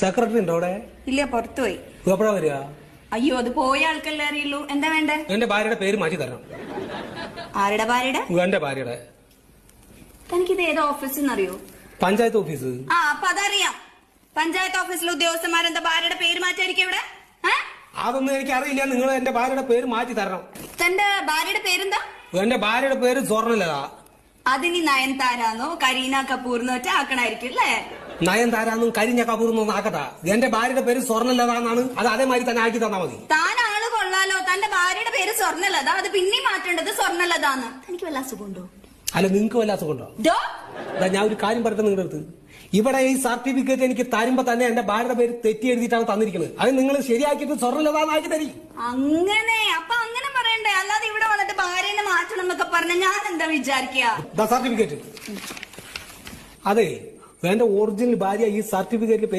Secretary ഉണ്ടോ അവിടെ? ഇല്ല, പുറത്തുപോയി. എപ്പോഴാ വരിക? അയ്യോ, അത് പോയ ആൾക്കല്ലേ അറിയുള്ളൂ. എന്താ വേണ്ടേ? എന്റെ ഭാര്യയുടെ പേര് മാറ്റി തരണം. ആരുടെ ഭാര്യയുടെ? എന്റെ ഭാര്യയുടെ. തനിക്കിത് ഏത് ഓഫീസിൽ അറിയോ? പഞ്ചായത്ത് ഓഫീസ്. ആ, അപ്പൊ അതറിയാം. പഞ്ചായത്ത് ഓഫീസിലെ ഉദ്യോഗസ്ഥന്മാരെന്താ ഭാര്യയുടെ പേര് മാറ്റായിരിക്കും ഇവിടെ? അതൊന്നും എനിക്ക് അറിയില്ല. നിങ്ങൾ എന്റെ ഭാര്യയുടെ പേര് മാറ്റി തരണം. തന്റെ ഭാര്യയുടെ പേരെന്താ? എന്റെ ഭാര്യയുടെ പേര് സ്വർണ്ണലത. അതിനി നയൻതാരാന്നോ കരീന കപൂർന്നോ ഒറ്റ ആക്കണായിരിക്കും അല്ലേ? നയൻതാരാന്നും കരിഞ്ഞ കപൂർന്നും ആക്കട്ടാ. എന്റെ ഭാര്യയുടെ പേര് സ്വർണ്ണലത എന്നാണ്. അത് അതേമാതിരി തന്നെ ആക്കി തന്നാ മതി. താൻ ആള് കൊള്ളാലോ. തന്റെ ഭാര്യയുടെ പേര് സ്വർണ്ണലത. അത് പിന്നെയും മാറ്റേണ്ടത് സ്വർണ്ണലതാന്ന്. എനിക്ക് വല്ല അസുഖമുണ്ടോ? അല്ല, നിങ്ങൾക്ക് വല്ല അസുഖമുണ്ടോ? ഞാൻ ഒരു കാര്യം പറയട്ടെ നിങ്ങളുടെ അടുത്ത്. ഇവിടെ ഈ സർട്ടിഫിക്കറ്റ് എനിക്ക് തരുമ്പോ തന്നെ എന്റെ ഭാര്യയുടെ പേര് തെറ്റി എഴുതിയിട്ടാണ് തന്നിരിക്കുന്നത്. അത് നിങ്ങൾ ശരിയാക്കിയിട്ട് സ്വർണ്ണലതാക്കി തരും. അങ്ങനെ അപ്പൊ അങ്ങനെ പറയണ്ടേ? അല്ലാതെ ഇവിടെ വന്നിട്ട് ഭാര്യനെ മാറ്റണം എന്നൊക്കെ പറഞ്ഞ ഞാൻ എന്താ വിചാരിക്കുക? സർട്ടിഫിക്കറ്റ് അതെ, എന്റെ ഒറിജിനൽ ഭാര്യ ഈ സർട്ടിഫിക്കറ്റിൽ